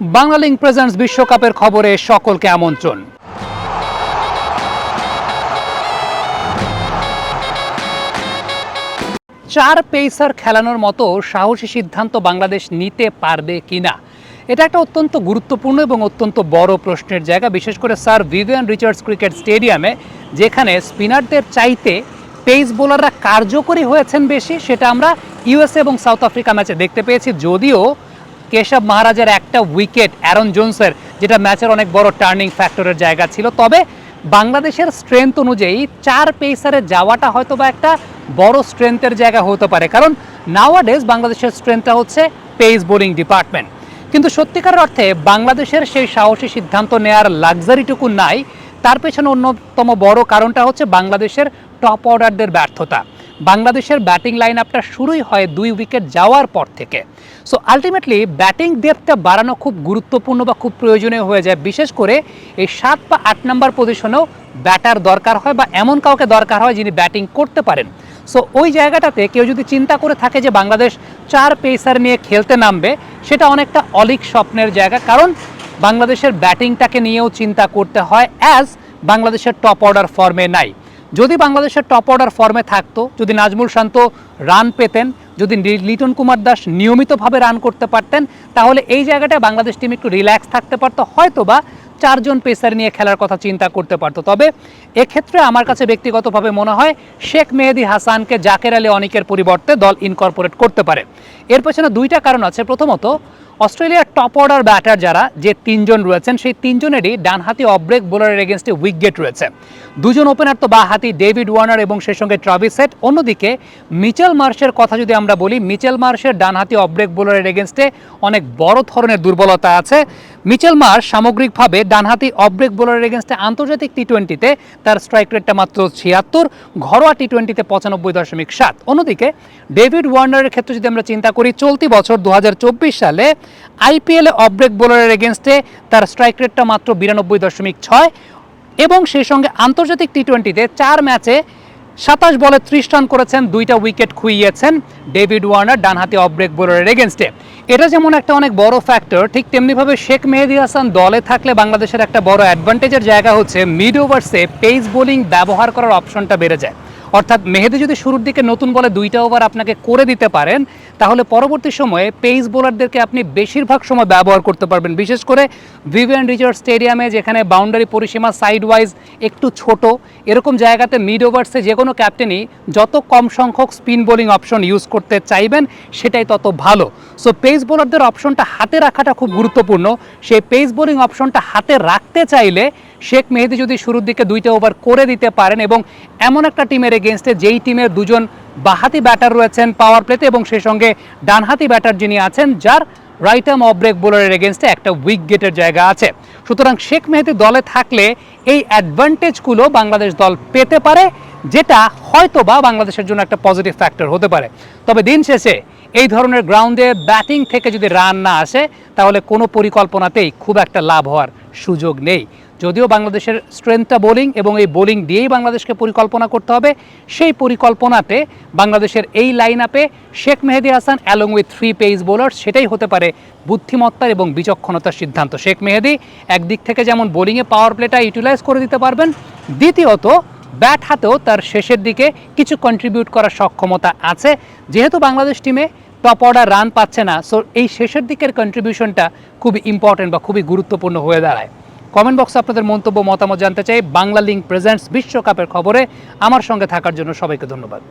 Banglalink presents বিশ্বকাপের খবরে সকলকে আমন্ত্রণ। চার পেসার খেলানোর মতো সাহসী সিদ্ধান্ত বাংলাদেশ নিতে পারবে কিনা, এটা একটা অত্যন্ত গুরুত্বপূর্ণ এবং অত্যন্ত বড় প্রশ্নের জায়গা, বিশেষ করে স্যার ভিভিয়ান রিচার্ডস ক্রিকেট স্টেডিয়ামে, যেখানে স্পিনারদের চাইতে পেস বোলাররা কার্যকরী হয়েছেন বেশি। সেটা আমরা ইউএসএ এবং সাউথ আফ্রিকা ম্যাচে দেখতে পেয়েছি। যদিও কেশব মহারাজের একটা উইকেট অ্যারন জোন্সের, যেটা ম্যাচের অনেক বড় টার্নিং ফ্যাক্টরের জায়গা ছিল, তবে বাংলাদেশের স্ট্রেংথ অনুযায়ী চার পেসারে যাওয়াটা হয়তো বা একটা বড় স্ট্রেংথের জায়গা হতে পারে, কারণ নাওয়াডেজ বাংলাদেশের স্ট্রেংথটা হচ্ছে পেস বোলিং ডিপার্টমেন্ট। কিন্তু সত্যিকার অর্থে বাংলাদেশের সেই সাহসী সিদ্ধান্ত নেওয়ার লাক্সারিটুকু নাই। তার পেছনে অন্যতম বড় কারণটা হচ্ছে বাংলাদেশের টপ অর্ডারদের ব্যর্থতা। বাংলাদেশের ব্যাটিং লাইন আপটা শুরুই হয় 2 উইকেট যাওয়ার পর থেকে। সো আলটিমেটলি ব্যাটিং ডেপথটা বাড়ানো খুব গুরুত্বপূর্ণ বা খুব প্রয়োজনীয় হয়ে যায়, বিশেষ করে এই 7 বা 8 নাম্বার পজিশনেও ব্যাটার দরকার হয় বা এমন কাউকে দরকার হয় যিনি ব্যাটিং করতে পারেন। সো ওই জায়গাটাতে কেউ যদি চিন্তা করে থাকে যে বাংলাদেশ 4 পেসার নিয়ে খেলতে নামবে, সেটা অনেকটা অলীক স্বপ্নের জায়গা, কারণ বাংলাদেশের ব্যাটিংটাকে নিয়েও চিন্তা করতে হয়, অ্যাজ বাংলাদেশের টপ অর্ডার ফর্মে নাই। যদি বাংলাদেশের টপ অর্ডার ফর্মে থাকতো, যদি নাজমুল শান্ত রান পেতেন, যদি লিটন কুমার দাস নিয়মিতভাবে রান করতে পারতেন, তাহলে এই জায়গাটায় বাংলাদেশ টিম একটু রিল্যাক্স থাকতে পারতো, হয়তো বা 4 জন পেসার নিয়ে খেলার কথা চিন্তা করতে পারতো। তবে এক্ষেত্রে আমার কাছে ব্যক্তিগতভাবে মনে হয় শেখ মেহেদী হাসানকে জাকের আলী অনিকের পরিবর্তে দল ইনকর্পোরেট করতে পারে। এর পেছনে 2টা কারণ আছে। প্রথমত, অস্ট্রেলিয়ার টপ অর্ডার ব্যাটার যারা যে 3 জন রয়েছেন, সেই 3 জনেরই ডানহাতি অফ ব্রেক বোলারের এগেনস্টে উইকেট রয়েছে। 2 জন ওপেনার তো বাঁহাতি, ডেভিড ওয়ার্নার এবং সেই সঙ্গে ট্রাভিস হেড। অন্যদিকে মিচেল মার্শের কথা যদি আমরা বলি, মিচেল মার্শের ডানহাতি অফ ব্রেক বোলারের এগেনস্টে অনেক বড় ধরনের দুর্বলতা আছে। মিচেল মার্শ সামগ্রিকভাবে ডানহাতি অফ ব্রেক বোলারের এগেনস্টে আন্তর্জাতিক টি-20তে তার স্ট্রাইক রেটটা মাত্র 76, ঘরোয়া টি-20তে 95.7। অন্যদিকে ডেভিড ওয়ার্নারের ক্ষেত্রে যদি আমরা চিন্তা করি, চলতি বছর 2024 সালে আইপিএলে অফ ব্রেক বোলারের এগেনস্টে তার স্ট্রাইক রেটটা মাত্র 92.6 এবং সেই সঙ্গে আন্তর্জাতিক টি-20তে 4 ম্যাচে 27 বলে 30 রান করেছেন, 2টা উইকেট খুইয়েছেন ডেভিড ওয়ার্নার ডানহাতি অফ ব্রেক বোলারের এগেনস্টে। এটা যেমন একটা অনেক বড় ফ্যাক্টর, ঠিক তেমনিভাবে শেখ মেহেদী হাসান দলে থাকলে বাংলাদেশের একটা বড় অ্যাডভান্টেজের জায়গা হচ্ছে মিড ওভার্সে পেস বোলিং ব্যবহার করার অপশনটা বেড়ে যায়। অর্থাৎ মেহেদী যদি শুরুর দিকে নতুন বলে 2টা ওভার আপনাকে করে দিতে পারেন, তাহলে পরবর্তী সময়ে পেস বোলারদেরকে আপনি বেশিরভাগ সময় ব্যবহার করতে পারবেন। বিশেষ করে ভিভিয়ান রিচার্ডস স্টেডিয়ামে, যেখানে বাউন্ডারি পরিসীমা সাইড ওয়াইজ একটু ছোট, এরকম জায়গাতে মিড ওভার্সে যে কোনো ক্যাপ্টেনই যত কম সংখ্যক স্পিন বোলিং অপশন ইউজ করতে চাইবেন, সেটাই তত ভালো। সো পেস বোলারদের অপশনটা হাতে রাখাটা খুব গুরুত্বপূর্ণ। সেই পেস বোলিং অপশনটা হাতে রাখতে চাইলে শেখ মেহেদী যদি শুরুর দিকে 2টা ওভার করে দিতে পারেন, এবং এমন একটা টিমের এগেনস্টে যেই টিমের 2 জন বাঁহাতি ব্যাটার রয়েছেন পাওয়ার প্লেতে এবং সেই সঙ্গে ডানহাতি ব্যাটার যিনি আছেন, যার রাইট আর্ম অফ ব্রেক বোলারের এগেনস্টে একটা উইকেটের জায়গা আছে। সুতরাং শেখ মেহেদী দলে থাকলে এই অ্যাডভান্টেজগুলো বাংলাদেশ দল পেতে পারে, যেটা হয়তো বা বাংলাদেশের জন্য একটা পজিটিভ ফ্যাক্টর হতে পারে। তবে দিন শেষে এই ধরনের গ্রাউন্ডে ব্যাটিং থেকে যদি রান না আসে, তাহলে কোনো পরিকল্পনাতেই খুব একটা লাভ হওয়ার সুযোগ নেই। যদিও বাংলাদেশের স্ট্রেংথটা বোলিং, এবং এই বোলিং দিয়েই বাংলাদেশকে পরিকল্পনা করতে হবে, সেই পরিকল্পনাতে বাংলাদেশের এই লাইন আপে Sheikh Mehedi Hasan along with 3 pace bowler, সেটাই হতে পারে বুদ্ধিমত্তার এবং বিচক্ষণতার সিদ্ধান্ত। শেখ মেহেদী একদিক থেকে যেমন বোলিংয়ে পাওয়ার প্লেটা ইউটিলাইজ করে দিতে পারবেন, দ্বিতীয়ত ব্যাট হাতেও তার শেষের দিকে কিছু কন্ট্রিবিউট করার সক্ষমতা আছে। যেহেতু বাংলাদেশ টিমে টপ অর্ডার রান পাচ্ছে না, সো এই শেষের দিকের কন্ট্রিবিউশনটা খুবই ইম্পর্টেন্ট বা খুবই গুরুত্বপূর্ণ হয়ে দাঁড়ায়। কমেন্ট বক্সে আপনাদের মন্তব্য মতামত জানতে চাই। বাংলালিংক প্রেজেন্টস বিশ্বকাপের খবরে আমার সঙ্গে থাকার জন্য সবাইকে ধন্যবাদ।